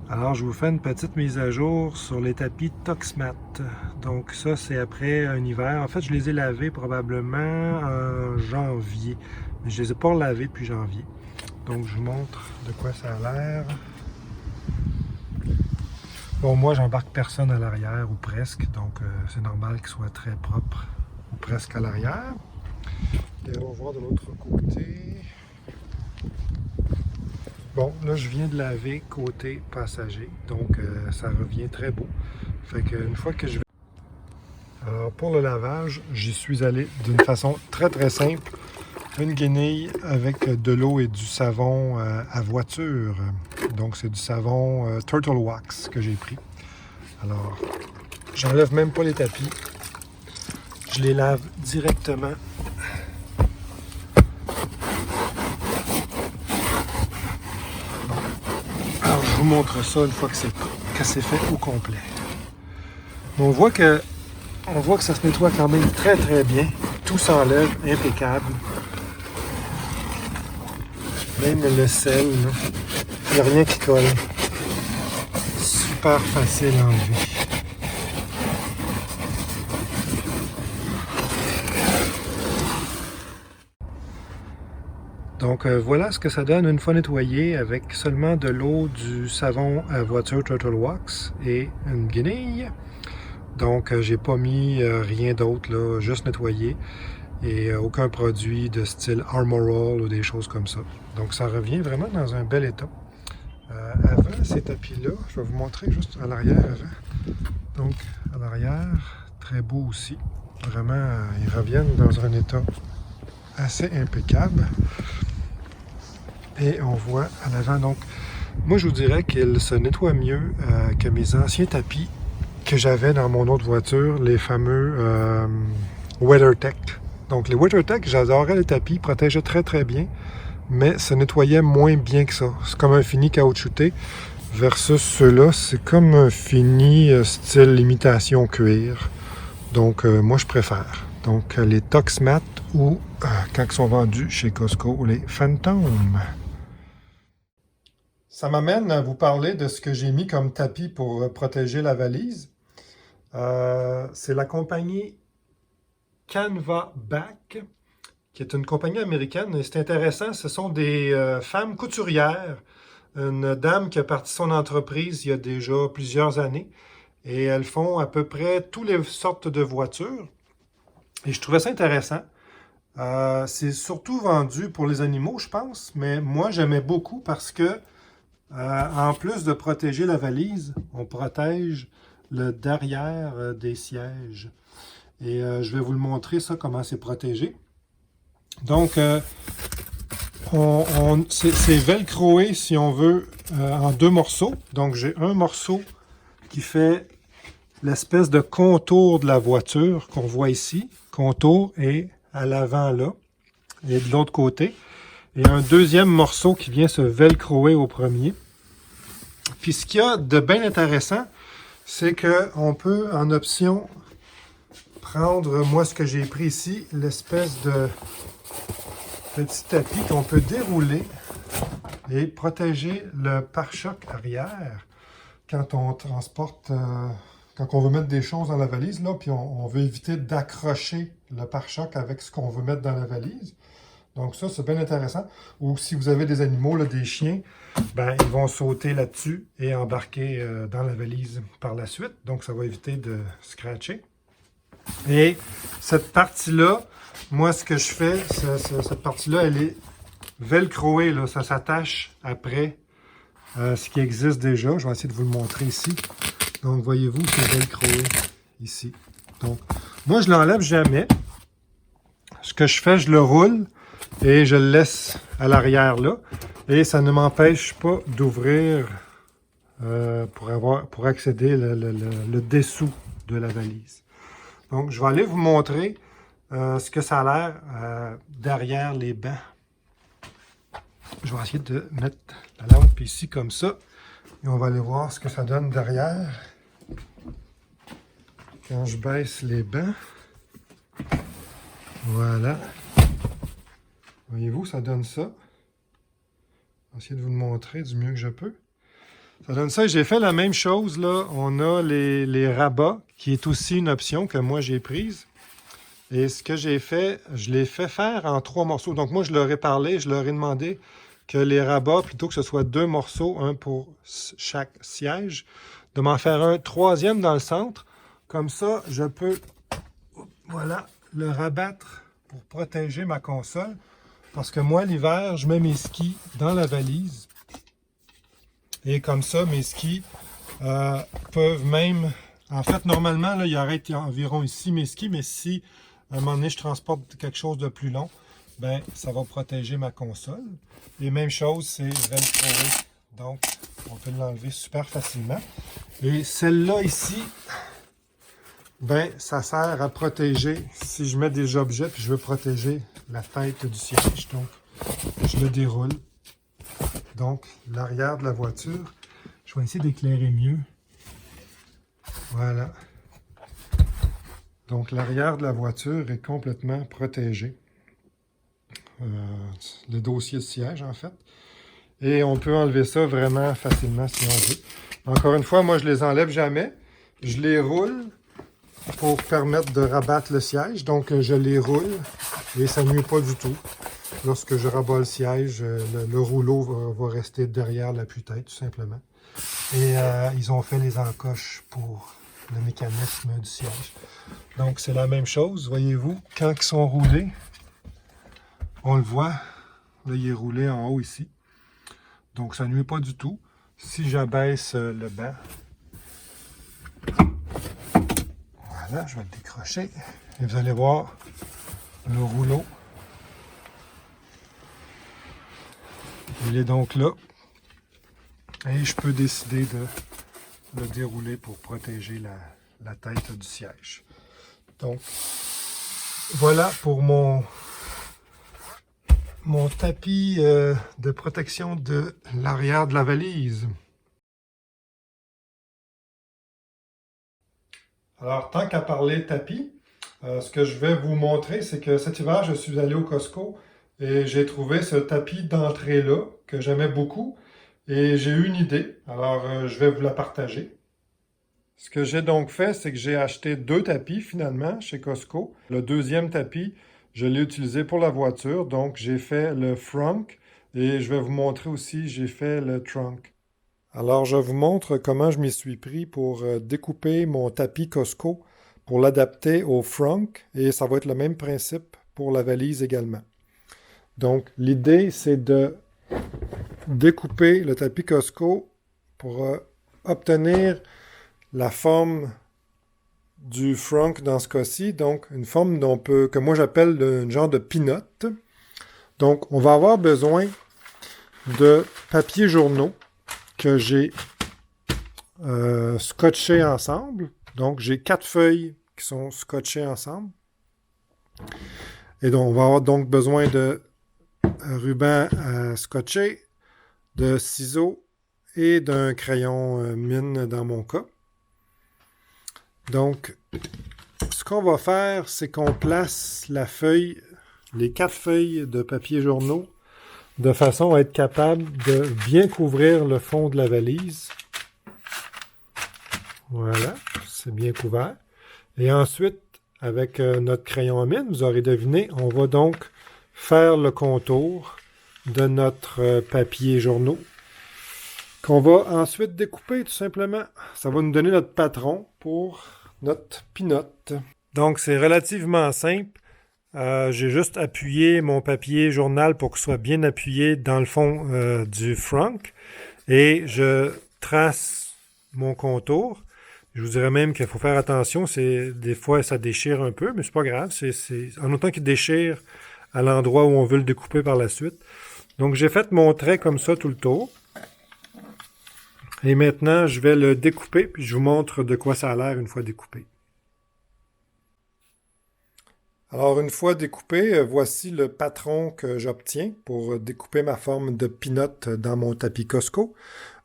Alors, je vous fais une petite mise à jour sur les tapis Toxmat. Donc ça, c'est après un hiver. En fait, je les ai lavés probablement en janvier. Mais je les ai pas lavés depuis janvier. Donc, je vous montre de quoi ça a l'air. Bon, moi, j'embarque personne à l'arrière, ou presque. Donc, c'est normal qu'il soit très propre, ou presque à l'arrière. Et on va voir de l'autre côté. Bon, là, je viens de laver côté passager. Donc, ça revient très beau. Fait qu'une fois que je vais... Alors, pour le lavage, j'y suis allé d'une façon très, très simple. Une guenille avec de l'eau et du savon à voiture. Donc, c'est du savon Turtle Wax que j'ai pris. Alors, j'enlève même pas les tapis. Je les lave directement. Alors, je vous montre ça une fois que c'est fait au complet. On voit que ça se nettoie quand même très, très bien. Tout s'enlève, impeccable. Même le sel, il n'y a rien qui colle. Super facile à enlever. Donc voilà ce que ça donne une fois nettoyé avec seulement de l'eau, du savon à voiture Turtle Wax et une guenille. Donc j'ai pas mis rien d'autre là, juste nettoyé et aucun produit de style Armor All ou des choses comme ça. Donc ça revient vraiment dans un bel état. Avant ces tapis-là, je vais vous montrer juste à l'arrière avant. Donc à l'arrière, très beau aussi. Vraiment, ils reviennent dans un état assez impeccable. Et on voit à l'avant, donc, moi je vous dirais qu'il se nettoie mieux que mes anciens tapis que j'avais dans mon autre voiture, les fameux WeatherTech. Donc les WeatherTech, j'adorais les tapis, ils protégeaient très très bien, mais se nettoyaient moins bien que ça. C'est comme un fini caoutchouté, versus ceux-là, c'est comme un fini style imitation cuir. Donc moi je préfère. Donc les Toxmat ou, quand ils sont vendus chez Costco, les Phantom. Ça m'amène à vous parler de ce que j'ai mis comme tapis pour protéger la valise. C'est la compagnie Canva Back, qui est une compagnie américaine. Et c'est intéressant, ce sont des femmes couturières. Une dame qui a parti son entreprise il y a déjà plusieurs années. Et elles font à peu près toutes les sortes de voitures. Et je trouvais ça intéressant. C'est surtout vendu pour les animaux, je pense. Mais moi, j'aimais beaucoup parce que en plus de protéger la valise, on protège le derrière des sièges. Et je vais vous le montrer, ça, comment c'est protégé. Donc, c'est velcroé, si on veut, en deux morceaux. Donc, j'ai un morceau qui fait l'espèce de contour de la voiture qu'on voit ici. Contour et à l'avant là. Et de l'autre côté. Et un deuxième morceau qui vient se velcroer au premier. Puis ce qu'il y a de bien intéressant, c'est qu'on peut en option prendre, moi ce que j'ai pris ici, l'espèce de petit tapis qu'on peut dérouler et protéger le pare-choc arrière quand on transporte, quand on veut mettre des choses dans la valise, là, puis on veut éviter d'accrocher le pare-choc avec ce qu'on veut mettre dans la valise. Donc ça, c'est bien intéressant. Ou si vous avez des animaux, là, des chiens, ben, ils vont sauter là-dessus et embarquer dans la valise par la suite. Donc ça va éviter de scratcher. Et cette partie-là, moi ce que je fais, cette partie-là, elle est velcroée, là, ça s'attache après ce qui existe déjà. Je vais essayer de vous le montrer ici. Donc voyez-vous, c'est velcroé ici. Donc moi je l'enlève jamais. Ce que je fais, je le roule et je le laisse à l'arrière là. Et ça ne m'empêche pas d'ouvrir pour accéder le dessous de la valise. Donc, je vais aller vous montrer ce que ça a l'air derrière les bancs. Je vais essayer de mettre la lampe ici comme ça. Et on va aller voir ce que ça donne derrière. Quand je baisse les bancs. Voilà. Voyez-vous, ça donne ça. Je vais essayer de vous le montrer du mieux que je peux. Ça donne ça. J'ai fait la même chose, là. On a les rabats, qui est aussi une option que moi j'ai prise. Et ce que j'ai fait, je l'ai fait faire en 3 morceaux. Donc moi, je leur ai parlé, je leur ai demandé que les rabats, plutôt que ce soit 2 morceaux, un pour chaque siège, de m'en faire un troisième dans le centre. Comme ça, je peux, voilà, le rabattre pour protéger ma console. Parce que moi, l'hiver, je mets mes skis dans la valise. Et comme ça, mes skis peuvent même... En fait, normalement, là, il arrête environ ici mes skis, mais si à un moment donné, je transporte quelque chose de plus long, ben, ça va protéger ma console. Et même chose, c'est velcroé. Donc, on peut l'enlever super facilement. Et celle-là ici, ben, ça sert à protéger, si je mets des objets, puis je veux protéger la tête du siège. Donc, je le déroule. Donc, l'arrière de la voiture, je vais essayer d'éclairer mieux. Voilà. Donc, l'arrière de la voiture est complètement protégé. Le dossier de siège, en fait. Et on peut enlever ça vraiment facilement si on veut. Encore une fois, moi, je les enlève jamais. Je les roule pour permettre de rabattre le siège. Donc, je les roule et ça ne nuit pas du tout. Lorsque je rabats le siège, le rouleau va rester derrière l'appui-tête, tout simplement. Et ils ont fait les encoches pour le mécanisme du siège. Donc, c'est la même chose, voyez-vous, quand ils sont roulés, on le voit, là, il est roulé en haut ici. Donc, ça ne nuit pas du tout. Si j'abaisse le banc, voilà, je vais le décrocher. Et vous allez voir le rouleau. Il est donc là. Et je peux décider de le dérouler pour protéger la tête du siège. Donc, voilà pour mon tapis de protection de l'arrière de la valise. Alors, tant qu'à parler tapis, ce que je vais vous montrer, c'est que cet hiver, je suis allé au Costco et j'ai trouvé ce tapis d'entrée-là que j'aimais beaucoup et j'ai eu une idée. Alors, je vais vous la partager. Ce que j'ai donc fait, c'est que j'ai acheté 2 tapis finalement chez Costco. Le deuxième tapis, je l'ai utilisé pour la voiture, donc j'ai fait le frunk et je vais vous montrer aussi, j'ai fait le trunk. Alors, je vous montre comment je m'y suis pris pour découper mon tapis Costco pour l'adapter au frunk et ça va être le même principe pour la valise également. Donc, l'idée, c'est de découper le tapis Costco pour obtenir la forme du frunk dans ce cas-ci, donc une forme que moi j'appelle un genre de peanut. Donc, on va avoir besoin de papier journaux que j'ai scotché ensemble. Donc, j'ai 4 feuilles qui sont scotchées ensemble. Et donc, on va avoir donc besoin de ruban à scotcher, de ciseaux et d'un crayon mine dans mon cas. Donc, ce qu'on va faire, c'est qu'on place les 4 feuilles de papier journaux de façon à être capable de bien couvrir le fond de la valise. Voilà, c'est bien couvert. Et ensuite, avec notre crayon à mine, vous aurez deviné, on va donc faire le contour de notre papier journaux qu'on va ensuite découper tout simplement. Ça va nous donner notre patron pour notre peanut. Donc, c'est relativement simple. J'ai juste appuyé mon papier journal pour qu'il soit bien appuyé dans le fond du frunk. Et je trace mon contour. Je vous dirais même qu'il faut faire attention. Des fois, ça déchire un peu, mais c'est pas grave. En autant qu'il déchire à l'endroit où on veut le découper par la suite. Donc, j'ai fait mon trait comme ça tout le tour. Et maintenant, je vais le découper, puis je vous montre de quoi ça a l'air une fois découpé. Alors, une fois découpé, voici le patron que j'obtiens pour découper ma forme de peanut dans mon tapis Costco.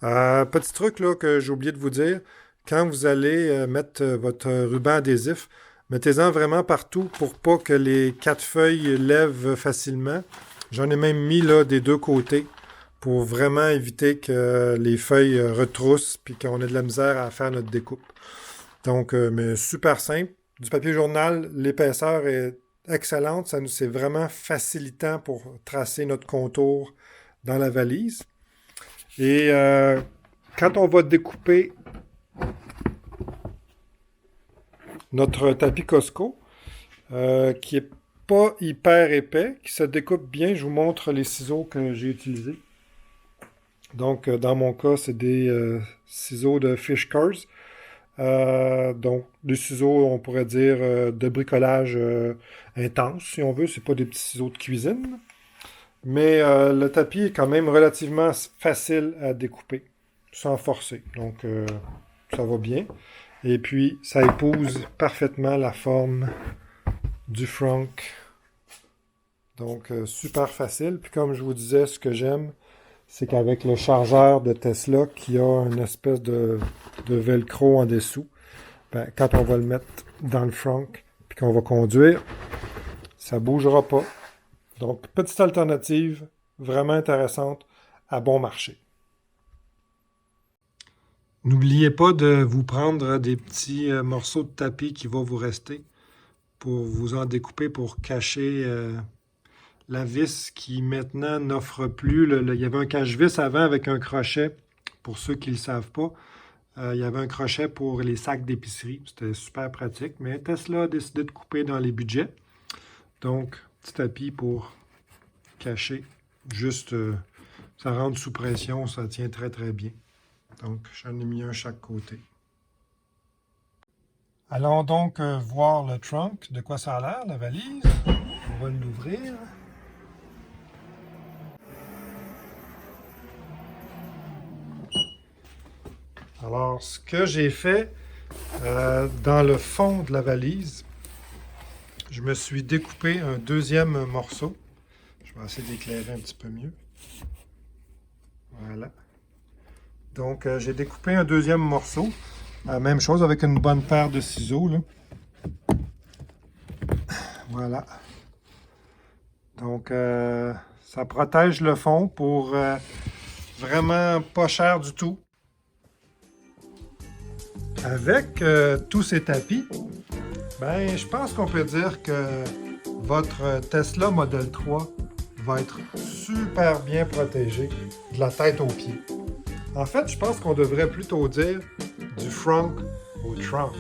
Petit truc là, que j'ai oublié de vous dire, quand vous allez mettre votre ruban adhésif, mettez-en vraiment partout pour pas que les 4 feuilles lèvent facilement. J'en ai même mis là des 2 côtés pour vraiment éviter que les feuilles retroussent puis qu'on ait de la misère à faire notre découpe. Donc, mais super simple. Du papier journal, l'épaisseur est excellente. C'est vraiment facilitant pour tracer notre contour dans la valise. Et quand on va découper notre tapis Costco, qui est pas hyper épais, qui se découpe bien, je vous montre les ciseaux que j'ai utilisés. Donc, dans mon cas, c'est des ciseaux de Fish Cars. Donc, des ciseaux, on pourrait dire, de bricolage intense, si on veut. C'est pas des petits ciseaux de cuisine. Mais le tapis est quand même relativement facile à découper, sans forcer. Donc, ça va bien. Et puis, ça épouse parfaitement la forme du Frank. Donc, super facile. Puis, comme je vous disais, ce que j'aime, c'est qu'avec le chargeur de Tesla qui a une espèce de velcro en dessous, ben, quand on va le mettre dans le Frank puis qu'on va conduire, ça ne bougera pas. Donc, petite alternative vraiment intéressante à bon marché. N'oubliez pas de vous prendre des petits morceaux de tapis qui vont vous rester pour vous en découper pour cacher la vis qui maintenant n'offre plus. Il y avait un cache-vis avant avec un crochet, pour ceux qui ne le savent pas. Il y avait un crochet pour les sacs d'épicerie. C'était super pratique, mais Tesla a décidé de couper dans les budgets. Donc, petit tapis pour cacher. Juste, ça rentre sous pression, ça tient très très bien. Donc, j'en ai mis un chaque côté. Allons donc voir le trunk, de quoi ça a l'air, la valise. On va l'ouvrir. Alors, ce que j'ai fait dans le fond de la valise, je me suis découpé un deuxième morceau. Je vais essayer d'éclairer un petit peu mieux. Voilà. Donc, j'ai découpé un deuxième morceau. Même chose avec une bonne paire de ciseaux, là. Voilà. Donc, ça protège le fond pour vraiment pas cher du tout. Avec tous ces tapis, ben, je pense qu'on peut dire que votre Tesla Model 3 va être super bien protégé de la tête aux pieds. En fait, je pense qu'on devrait plutôt dire du Frank au trunk.